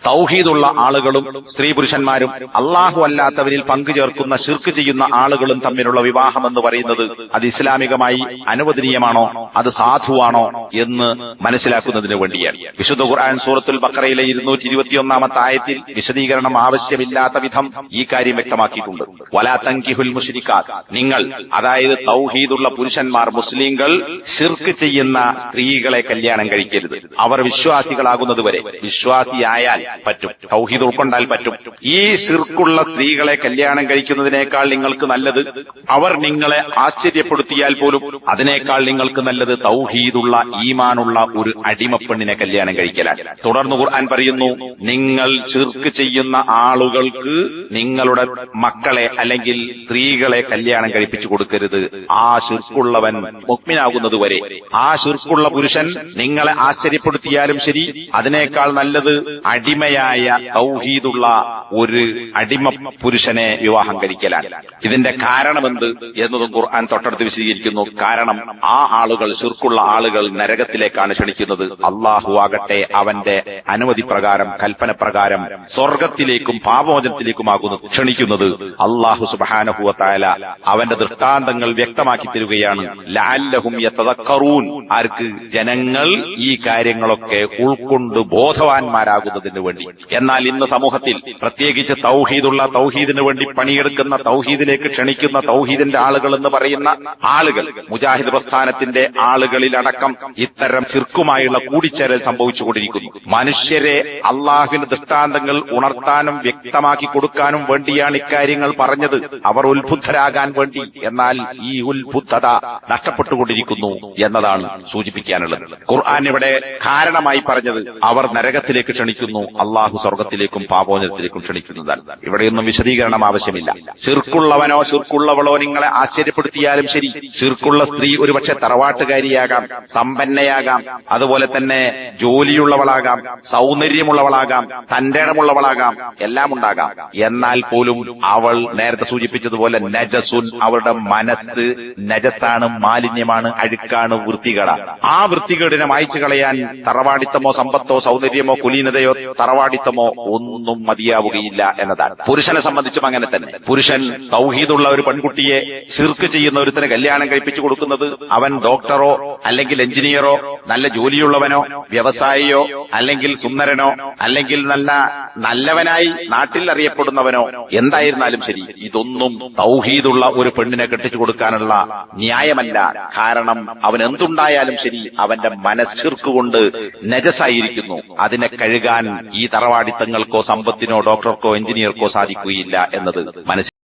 തൗഹീദുള്ള ആളുകളും സ്ത്രീ പുരുഷന്മാരും അള്ളാഹു അല്ലാത്തവരിൽ പങ്കുചേർക്കുന്ന ശിർക്ക് ചെയ്യുന്ന ആളുകളും തമ്മിലുള്ള വിവാഹം എന്ന് പറയുന്നത് അത് ഇസ്ലാമികമായി അനുവദനീയമാണോ, അത് സാധുവാണോ എന്ന് മനസ്സിലാക്കുന്നതിന് വേണ്ടിയാണ്. വിശുദ്ധ ഖുർആൻ സൂറത്തുൽ ബഖറയിലെ 221 ആയത്തിൽ വിശദീകരണം ആവശ്യമില്ലാത്ത വിധം ഈ കാര്യം വ്യക്തമാക്കിയിട്ടുണ്ട്. വലാ തൻകിഹുൽ മുശ്രിക്കാത്ത്, നിങ്ങൾ അതായത് തൗഹീദുള്ള പുരുഷന്മാർ മുസ്ലിങ്ങൾ ശിർക്ക് ചെയ്യുന്ന സ്ത്രീകളെ കല്യാണം കഴിക്കരുത്. അവർ വിശ്വാസികളാകുന്നതുവരെ, വിശ്വാസിയായാൽ പറ്റും, തൗഹീദ് ഉൾക്കൊണ്ടാൽ പറ്റും. ഈ ശിർക്കുള്ള സ്ത്രീകളെ കല്യാണം കഴിക്കുന്നതിനേക്കാൾ നിങ്ങൾക്ക് നല്ലത്, അവർ നിങ്ങളെ ആശ്ചര്യപ്പെടുത്തിയാൽ പോലും അതിനേക്കാൾ നിങ്ങൾക്ക് നല്ലത് തൗഹീദുള്ള ഈമാനുള്ള ഒരു അടിമപ്പെണ്ണിനെ കല്യാണം കഴിക്കലാണ്. തുടർന്ന് ഖുർആൻ പറയുന്നു, നിങ്ങൾ ശിർക്ക് ചെയ്യുന്ന ആളുകൾക്ക് നിങ്ങളുടെ മക്കളെ അല്ലെങ്കിൽ സ്ത്രീകളെ കല്യാണം കഴിപ്പിച്ചു കൊടുക്കരുത്. ആ ശിർക്കുള്ളവൻ മുഅ്മിനാകുന്നതുവരെ, ആ ശിർക്കുള്ള പുരുഷൻ നിങ്ങളെ ആശ്ചര്യപ്പെടുത്തിയാലും ശരി, അതിനേക്കാൾ നല്ലത് അടിമയായ തൗഹീദുള്ള ഒരു അടിമ പുരുഷനെ വിവാഹം കഴിക്കലാണ്. ഇതിന്റെ കാരണമെന്ത് എന്നതും ഖുർആൻ തൊട്ടടുത്ത് വിശദീകരിക്കുന്നു. കാരണം ആ ആളുകൾ, ശിർക്കുള്ള ആളുകൾ നരകത്തിലേക്കാണ് ക്ഷണിക്കുന്നത്. അള്ളാഹു ആകട്ടെ അവന്റെ അനുമതി പ്രകാരം, കൽപ്പന പ്രകാരം സ്വർഗത്തിലേക്കും പാപമോചനത്തിലേക്കുമാകുന്നു ക്ഷണിക്കുന്നത്. അള്ളാഹു സുബ്ഹാനഹു വ തആല അവന്റെ ദൃഷ്ടാന്തങ്ങൾ വ്യക്തമാക്കി തരികയാണ്. ലഅല്ലഹും യതദക്കറൂൻ, ആർക്ക്? ജനങ്ങൾ ഈ കാര്യങ്ങളൊക്കെ ഉൾക്കൊണ്ട് ബോധവാന്മാരാകുന്നതിന് വേണ്ടി. എന്നാൽ ഇന്ന് സമൂഹത്തിൽ പ്രത്യേകിച്ച് തൗഹീദുള്ള, തൗഹീദിന് വേണ്ടി പണിയെടുക്കുന്ന, തൗഹീദിലേക്ക് ക്ഷണിക്കുന്ന തൗഹീദിന്റെ ആളുകൾ എന്ന് പറയുന്ന ആളുകൾ, മുജാഹിദ് പ്രസ്ഥാനത്തിന്റെ ആളുകളിലടക്കം ഇത്തരം ശിർക്കുമായുള്ള കൂടിച്ചേരൽ സംഭവിച്ചുകൊണ്ടിരിക്കുന്നു. മനുഷ്യരെ അള്ളാഹുവിന്റെ ദൃഷ്ടാന്തങ്ങൾ ഉണർത്താനും വ്യക്തമാക്കി കൊടുക്കാനും വേണ്ടിയാണ് ഇക്കാര്യങ്ങൾ പറഞ്ഞത്, അവർ ഉത്ബുദ്ധരാകാൻ വേണ്ടി. എന്നാൽ ഈ ഉത്ബുദ്ധത നഷ്ടപ്പെട്ടുകൊണ്ടിരിക്കുന്നു എന്നതാണ് സൂചിപ്പിക്കാനുള്ളത്. ഖുർആൻ ഇവിടെ കാരണമായി പറഞ്ഞത് അവർ നരകത്തിലേക്ക് ക്ഷണിക്കുന്നു, അള്ളാഹു സ്വർഗത്തിലേക്കും പാപോചനത്തിലേക്കും ക്ഷണിക്കുന്നതാണ്. ഇവിടെയൊന്നും വിശദീകരണം ആവശ്യമില്ല. ശിർക്കുള്ളവനോ ശിർക്കുള്ളവളോ നിങ്ങളെ ആശ്ചര്യപ്പെടുത്തിയാലും ശരി, ശിർക്കുള്ള സ്ത്രീ ഒരുപക്ഷെ തറവാട്ടുകാരിയാകാം, സമ്പന്നയാകാം, അതുപോലെ തന്നെ ജോലിയുള്ളവളാകാം, സൗന്ദര്യമുള്ളവളാകാം, തന്റെ ഇടമുള്ളവളാകാം, എല്ലാം ഉണ്ടാകാം. എന്നാൽ പോലും അവൾ നേരത്തെ സൂചിപ്പിച്ചതുപോലെ നജസുൻ, അവളുടെ മനസ്സ് നജസാണ്, മാലിന്യമാണ്, അഴുക്കാണ്, വൃത്തികേടാണ്. ആ വൃത്തികേടിനെ മായ്ച്ചു കളയാൻ തറവാടിത്തമോ സമ്പത്തോ സൗന്ദര്യമോ കുലീനതയോ തറവാടിത്തമോ ഒന്നും മതിയാവുകയില്ല എന്നതാണ്. പുരുഷനെ സംബന്ധിച്ചും അങ്ങനെ തന്നെ. പുരുഷൻ തൗഹീദുള്ള ഒരു പെൺകുട്ടിയെ ശിർക്ക് ചെയ്യുന്ന ഒരുത്തനെ കല്യാണം കഴിപ്പിച്ചു കൊടുക്കുന്നത് അവൻ ഡോക്ടറോ അല്ലെങ്കിൽ എഞ്ചിനീയറോ നല്ല ജോലിയുള്ളവനോ വ്യവസായിയോ അല്ലെങ്കിൽ സുന്ദരനോ അല്ലെങ്കിൽ നല്ലവനായി നാട്ടിൽ അറിയപ്പെടുന്നവനോ എന്തായിരുന്നാലും ശരി, ഇതൊന്നും തൗഹീദുള്ള ഒരു പെണ്ണിനെ കെട്ടിച്ചു കൊടുക്കാനുള്ള ന്യായമല്ല. കാരണം അവൻ എന്തുണ്ടായാലും ശരി, അവന്റെ മനസ്സിർക്കുകൊണ്ട് നജസായിരിക്കുന്നു. അതിനെ കഴുകാൻ ഈ തറവാടിത്തങ്ങൾക്കോ സമ്പത്തിനോ ഡോക്ടർക്കോ എഞ്ചിനീയർക്കോ സാധിക്കുകയില്ല എന്നത് മനസ്സിൽ